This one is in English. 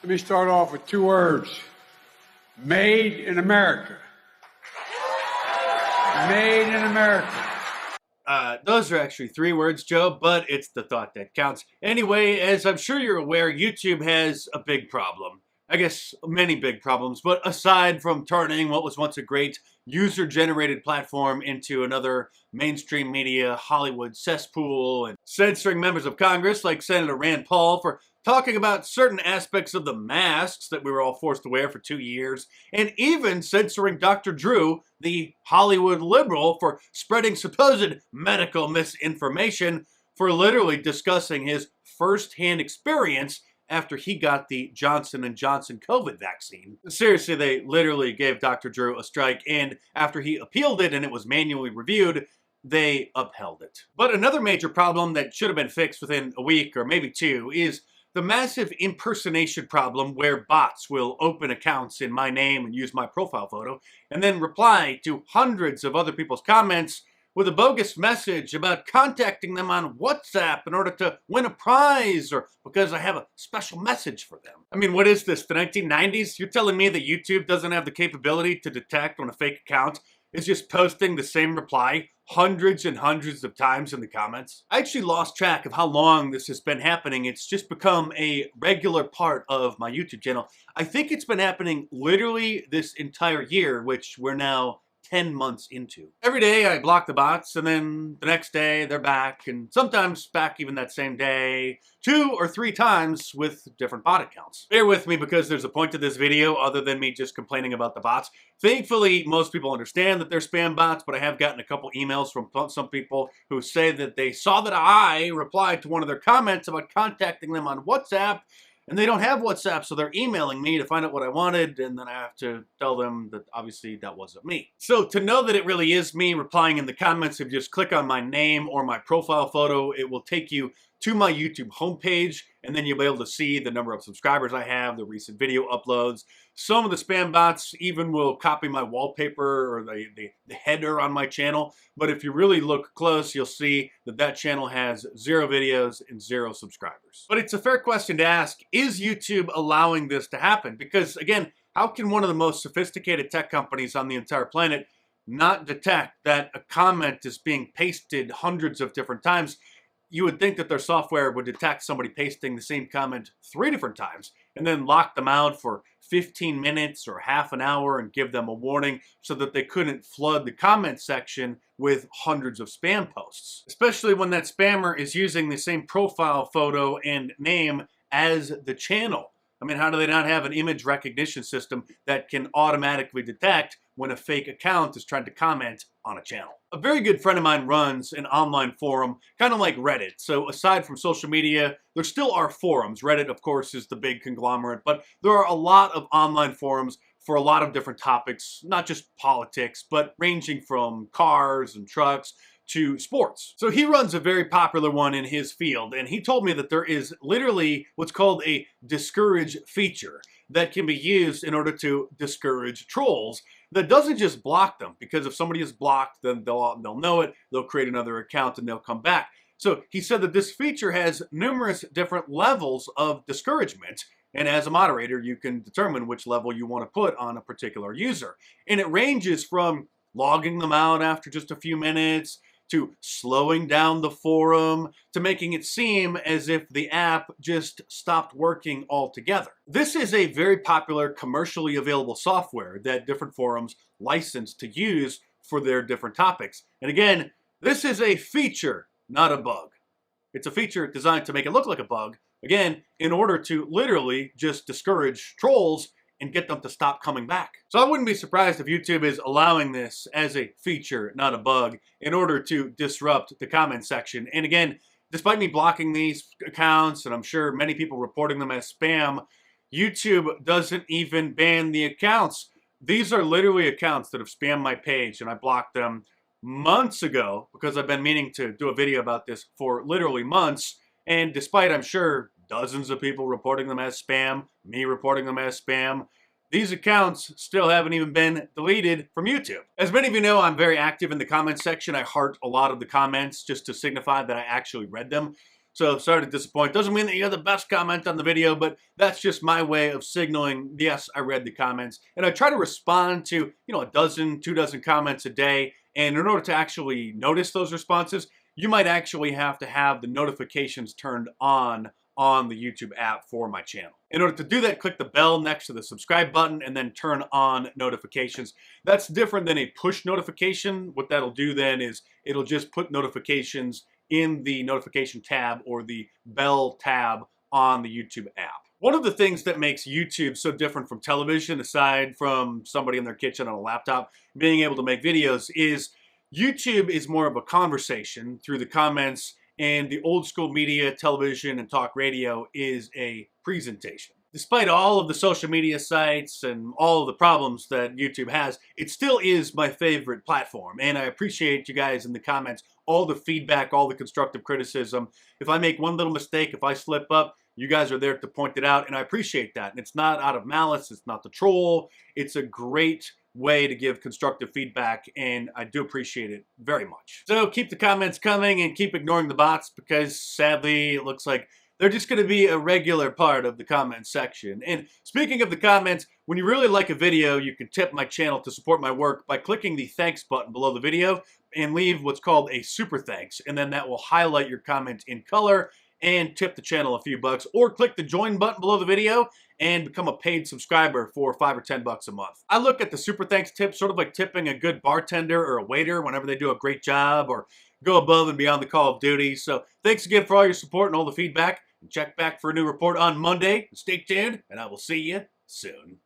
Let me start off with two words. Made in America. Made in America. Those are actually three words, Joe, but it's the thought that counts. Anyway, as I'm sure you're aware, YouTube has a big problem. I guess many big problems, but aside from turning what was once a great user-generated platform into another mainstream media Hollywood cesspool and censoring members of Congress like Senator Rand Paul for talking about certain aspects of the masks that we were all forced to wear for 2 years, and even censoring Dr. Drew, the Hollywood liberal, for spreading supposed medical misinformation for literally discussing his first-hand experience after he got the Johnson & Johnson COVID vaccine. Seriously, they literally gave Dr. Drew a strike, and after he appealed it and it was manually reviewed, they upheld it. But another major problem that should have been fixed within a week or maybe two is the massive impersonation problem where bots will open accounts in my name and use my profile photo and then reply to hundreds of other people's comments with a bogus message about contacting them on WhatsApp in order to win a prize or because I have a special message for them. I mean, what is this, the 1990s? You're telling me that YouTube doesn't have the capability to detect when a fake account is just posting the same reply hundreds and hundreds of times in the comments? I actually lost track of how long this has been happening. It's just become a regular part of my YouTube channel. I think it's been happening literally this entire year, which we're now 10 months into. Every day I block the bots, and then the next day they're back, and sometimes back even that same day, 2 or 3 times with different bot accounts. Bear with me because there's a point to this video other than me just complaining about the bots. Thankfully, most people understand that they're spam bots, but I have gotten a couple emails from some people who say that they saw that I replied to one of their comments about contacting them on WhatsApp, and they don't have WhatsApp, so they're emailing me to find out what I wanted, and then I have to tell them that obviously that wasn't me. So to know that it really is me replying in the comments, if you just click on my name or my profile photo, it will take you to my YouTube homepage, and then you'll be able to see the number of subscribers I have, the recent video uploads. Some of the spam bots even will copy my wallpaper or the header on my channel, but if you really look close, you'll see that that channel has 0 videos and 0 subscribers. But it's a fair question to ask, is YouTube allowing this to happen? Because again, how can one of the most sophisticated tech companies on the entire planet not detect that a comment is being pasted hundreds of different times? You would think that their software would detect somebody pasting the same comment 3 different times and then lock them out for 15 minutes or half an hour and give them a warning so that they couldn't flood the comment section with hundreds of spam posts. Especially when that spammer is using the same profile photo and name as the channel. I mean, how do they not have an image recognition system that can automatically detect when a fake account is trying to comment on a channel? A very good friend of mine runs an online forum, kind of like Reddit. So aside from social media, there still are forums. Reddit, of course, is the big conglomerate, but there are a lot of online forums for a lot of different topics, not just politics, but ranging from cars and trucks to sports. So he runs a very popular one in his field, and he told me that there is literally what's called a discourage feature that can be used in order to discourage trolls that doesn't just block them, because if somebody is blocked, then they'll know it, they'll create another account, and they'll come back. So he said that this feature has numerous different levels of discouragement, and as a moderator, you can determine which level you want to put on a particular user. And it ranges from logging them out after just a few minutes, to slowing down the forum, to making it seem as if the app just stopped working altogether. This is a very popular commercially available software that different forums license to use for their different topics. And again, this is a feature, not a bug. It's a feature designed to make it look like a bug, again, in order to literally just discourage trolls and get them to stop coming back. So I wouldn't be surprised if YouTube is allowing this as a feature, not a bug, in order to disrupt the comment section. And again, despite me blocking these accounts, and I'm sure many people reporting them as spam, YouTube doesn't even ban the accounts. These are literally accounts that have spammed my page, and I blocked them months ago because I've been meaning to do a video about this for literally months. And despite, I'm sure, dozens of people reporting them as spam, me reporting them as spam, these accounts still haven't even been deleted from YouTube. As many of you know, I'm very active in the comments section. I heart a lot of the comments just to signify that I actually read them. So sorry to disappoint. Doesn't mean that you have the best comment on the video, but that's just my way of signaling, yes, I read the comments. And I try to respond to, a dozen, 2 dozen comments a day. And in order to actually notice those responses, you might actually have to have the notifications turned on the YouTube app for my channel. In order to do that, click the bell next to the subscribe button and then turn on notifications. That's different than a push notification. What that'll do then is it'll just put notifications in the notification tab or the bell tab on the YouTube app. One of the things that makes YouTube so different from television, aside from somebody in their kitchen on a laptop being able to make videos, is YouTube is more of a conversation through the comments, and the old school media, television, and talk radio is a presentation. Despite all of the social media sites and all of the problems that YouTube has, it still is my favorite platform. And I appreciate you guys in the comments, all the feedback, all the constructive criticism. If I make one little mistake, if I slip up, you guys are there to point it out, and I appreciate that. And it's not out of malice, it's not to troll. It's a great way to give constructive feedback, and I do appreciate it very much. So keep the comments coming and keep ignoring the bots, because sadly it looks like they're just going to be a regular part of the comment section. And speaking of the comments, when you really like a video, you can tip my channel to support my work by clicking the thanks button below the video and leave what's called a super thanks, and then that will highlight your comment in color and tip the channel a few bucks. Or click the join button below the video and become a paid subscriber for $5 or $10 a month. I look at the super thanks tip sort of like tipping a good bartender or a waiter whenever they do a great job or go above and beyond the call of duty. So thanks again for all your support and all the feedback. And check back for a new report on Monday. Stay tuned, and I will see you soon.